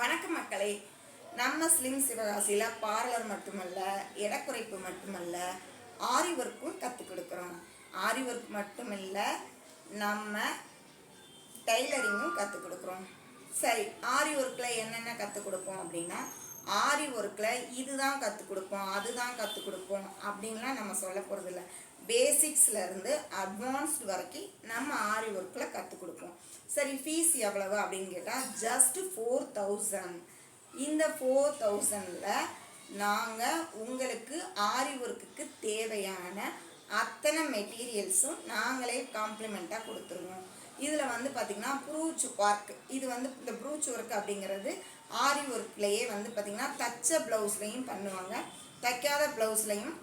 வணக்கம் மக்களே. நம்ம ஸ்லிம் சிவகாசியில் பார்லர் மட்டுமல்ல, எடக்குறைப்பு மட்டுமல்ல, ஆரி ஒர்க்கும் கற்றுக் கொடுக்குறோம். ஆரி ஒர்க் மட்டுமில்ல, நம்ம டைலரிங்கும் கற்றுக் கொடுக்குறோம். சரி, ஆரி ஒர்க்கில் என்னென்ன கற்றுக் கொடுப்போம் அப்படின்னா, ஆரி ஒர்க்கில் இதுதான் கற்றுக் கொடுப்போம், அதுதான் கற்றுக் கொடுப்போம் அப்படின்லாம் நம்ம சொல்ல போகிறதில்ல. பேசிக்ஸ்லேருந்து அட்வான்ஸ்டு வரைக்கும் நம்ம ஆரி ஒர்க்கில் கற்றுக் கொடுப்போம். சரி, ஃபீஸ் எவ்வளவு அப்படின்னு கேட்டால் ஜஸ்ட் 4000. இந்த 4000ல் நாங்கள் உங்களுக்கு ஆரி ஒர்க்குக்கு தேவையான அத்தனை மெட்டீரியல்ஸும் நாங்களே காம்ப்ளிமெண்ட்டாக கொடுத்துருவோம். இதில் வந்து பார்த்திங்கன்னா ப்ரூச் ஒர்க், இது வந்து இந்த ப்ரூச் ஒர்க் அப்படிங்கிறது ஆரி ஒர்க்லேயே வந்து பார்த்திங்கன்னா தச்ச ப்ளவுஸ்லேயும் பண்ணுவாங்க, தைக்காத ப்ளவுஸ்லையும்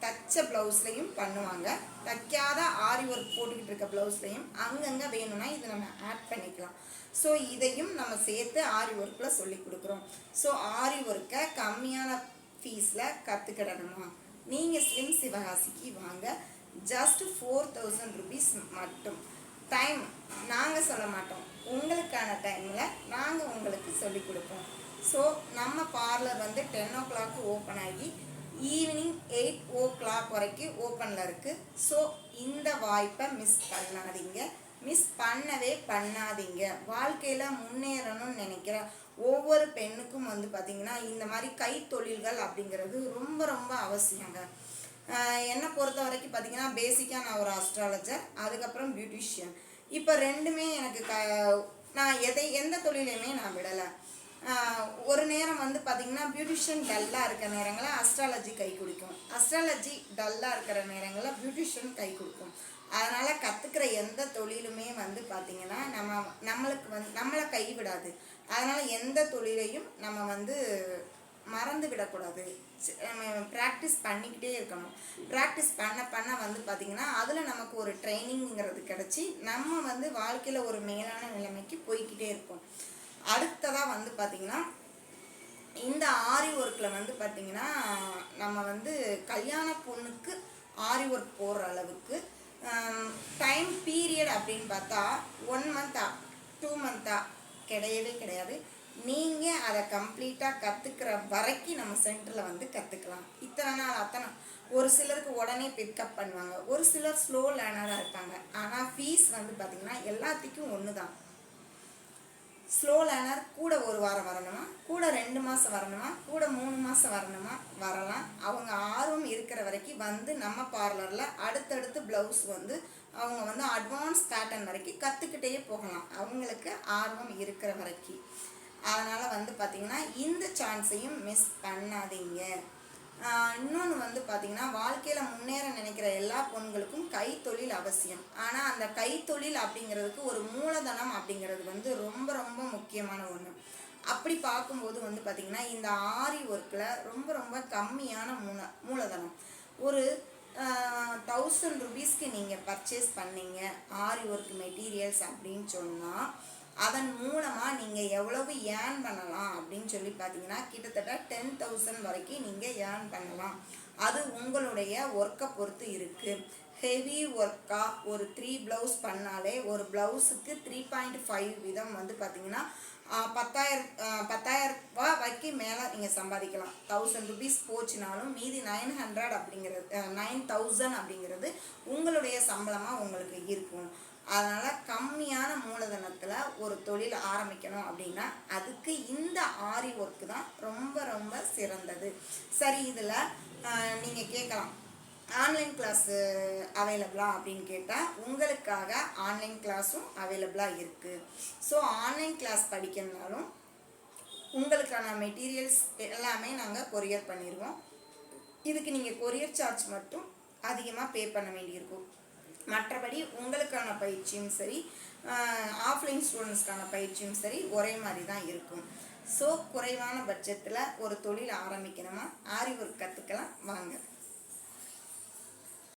தச்ச ப்ளவுஸ்லையும் பண்ணுவாங்க, தைக்காத ஆரி ஒர்க் போட்டுக்கிட்டு இருக்க ப்ளவுஸ்லையும் அங்கங்கே வேணும்னா இதை நம்ம ஆட் பண்ணிக்கலாம். ஸோ இதையும் நம்ம சேர்த்து ஆரி ஒர்க்கில் சொல்லி கொடுக்குறோம். ஸோ ஆரி ஒர்க்கை கம்மியான ஃபீஸில் கற்றுக்கிடணுமா, நீங்கள் ஸ்லிம் சிவகாசிக்கு வாங்க. ஜஸ்ட் 4000 rupees மட்டும். டைம் நாங்கள் சொல்ல மாட்டோம், உங்களுக்கான டைமில் நாங்கள் உங்களுக்கு சொல்லி கொடுப்போம். ஸோ நம்ம பார்லர் வந்து 10 o'clock ஓப்பன் ஆகி ஈவினிங் 8 o'clock வரைக்கும் ஓப்பனில் இருக்குது. ஸோ இந்த வாய்ப்பை மிஸ் பண்ணாதீங்க. வாழ்க்கையில் முன்னேறணும்னு நினைக்கிற ஒவ்வொரு பெண்ணுக்கும் வந்து பார்த்திங்கன்னா இந்த மாதிரி கைத்தொழில்கள் அப்படிங்கிறது ரொம்ப ரொம்ப அவசியங்க. என்னை பொறுத்த வரைக்கும் பார்த்திங்கன்னா பேசிக்காக நான் ஒரு அஸ்ட்ராலஜர், அதுக்கப்புறம் பியூட்டிஷியன். இப்போ ரெண்டுமே எனக்கு நான் எந்த தொழிலையுமே நான் விடலை. ஒரு நேரம் வந்து பார்த்திங்கன்னா பியூட்டிஷியன் டல்லாக இருக்கிற நேரங்களில் அஸ்ட்ராலஜி கை கொடுக்கும், அஸ்ட்ராலஜி டல்லாக இருக்கிற நேரங்களில் பியூட்டிஷியன் கை கொடுக்கும். அதனால் கற்றுக்கிற எந்த தொழிலுமே வந்து பார்த்திங்கன்னா நம்மளை கைவிடாது. அதனால் எந்த தொழிலையும் நம்ம வந்து மறந்து விடக்கூடாது. ப்ராக்டிஸ் பண்ணிக்கிட்டே இருக்கணும். ப்ராக்டிஸ் பண்ண வந்து பார்த்திங்கன்னா அதில் நமக்கு ஒரு ட்ரைனிங்கிறது கிடச்சி நம்ம வந்து வாழ்க்கையில் ஒரு மேலான நிலைமைக்கு போய்கிட்டே இருப்போம். அடுத்ததாக வந்து பார்த்திங்கன்னா இந்த ஆரி ஒர்க்கில் வந்து பார்த்திங்கன்னா நம்ம வந்து கல்யாண பொண்ணுக்கு ஆரி ஒர்க் போடுற அளவுக்கு டைம் பீரியட் அப்படின்னு பார்த்தா 1 month 2 month கிடையாது. நீங்கள் அதை கம்ப்ளீட்டாக கற்றுக்கிற வரைக்கும் நம்ம சென்டரில் வந்து கற்றுக்கலாம். இத்தனை நாள் ஒரு சிலருக்கு உடனே பிக்கப் பண்ணுவாங்க, ஒரு சிலர் ஸ்லோ லேர்னராக இருப்பாங்க. ஆனால் ஃபீஸ் வந்து பார்த்திங்கன்னா எல்லாத்துக்கும் ஒன்று தான். ஸ்லோ லேர்னர் கூட 1 வாரம் வரணுமா, கூட 2 மாதம் வரணுமா, கூட 3 மாதம் வரணுமா, வரலாம். அவங்க ஆர்வம் இருக்கிற வரைக்கும் வந்து நம்ம பார்லரில் அடுத்தடுத்து ப்ளவுஸ் வந்து அவங்க வந்து அட்வான்ஸ் பேட்டர்ன் வரைக்கும் கற்றுக்கிட்டே போகலாம், அவங்களுக்கு ஆர்வம் இருக்கிற வரைக்கும். அதனால் வந்து பார்த்திங்கன்னா இந்த சான்ஸையும் மிஸ் பண்ணாதீங்க. இன்னொன்று வந்து பார்த்திங்கன்னா வாழ்க்கையில் முன்னேற நினைக்கிற எல்லா பெண்களுக்கும் கைத்தொழில் அவசியம். ஆனால் அந்த கைத்தொழில் அப்படிங்கிறதுக்கு ஒரு மூலதனம் அப்படிங்கிறது வந்து ரொம்ப ரொம்ப முக்கியமான ஒன்று. அப்படி பார்க்கும்போது வந்து பார்த்திங்கன்னா இந்த ஆரி ஒர்க்கில் ரொம்ப ரொம்ப கம்மியான மூலதனம், ஒரு 1000 rupeesக்கு நீங்கள் பர்ச்சேஸ் பண்ணீங்க ஆரி ஒர்க் மெட்டீரியல்ஸ் அப்படின்னு சொன்னால் அதன் மூலமாக நீங்கள் எவ்வளவு ஏர்ன் பண்ணலாம் அப்படின்னு சொல்லி பார்த்தீங்கன்னா கிட்டத்தட்ட 10,000 வரைக்கும் நீங்கள் ஏர்ன் பண்ணலாம். அது உங்களுடைய ஒர்க்கை பொறுத்து இருக்குது. ஹெவி ஒர்க்காக ஒரு 3 blouse பண்ணாலே ஒரு ப்ளவுஸுக்கு 3.5 வீதம் வந்து பார்த்திங்கன்னா 10,000 ரூபா வரைக்கும் மேலே நீங்கள் சம்பாதிக்கலாம். 1000 rupees போச்சுனாலும் மீதி 900 அப்படிங்கிறது 9000 அப்படிங்கிறது உங்களுடைய சம்பளமாக உங்களுக்கு இருக்கும். அதனால் கம்மியான மூலதனத்தில் ஒரு தொழில் ஆரம்பிக்கணும் அப்படின்னா அதுக்கு இந்த ஆரி ஒர்க்கு தான் ரொம்ப ரொம்ப சிறந்தது. சரி, இதில் நீங்கள் கேட்கலாம் ஆன்லைன் கிளாஸு அவைலபிளா அப்படின்னு கேட்டால் உங்களுக்காக ஆன்லைன் கிளாஸும் அவைலபிளாக இருக்குது. ஸோ ஆன்லைன் கிளாஸ் படிக்கணுனாலும் உங்களுக்கான மெட்டீரியல்ஸ் எல்லாமே நாங்கள் கொரியர் பண்ணிடுவோம். இதுக்கு நீங்கள் கொரியர் சார்ஜ் மட்டும் அதிகமாக பே பண்ண வேண்டியிருக்கும். மற்றபடி உங்களுக்கான பயிற்சியும் சரி, ஆஃப்லைன் ஸ்டூடெண்ட்ஸ்க்கான பயிற்சியும் சரி ஒரே மாதிரி தான் இருக்கும். ஸோ குறைவான பட்ஜெட்டில் ஒரு தொழில் ஆரம்பிக்கணுமா, ஆரி ஒர்க் கற்றுக்கலாம் வாங்க.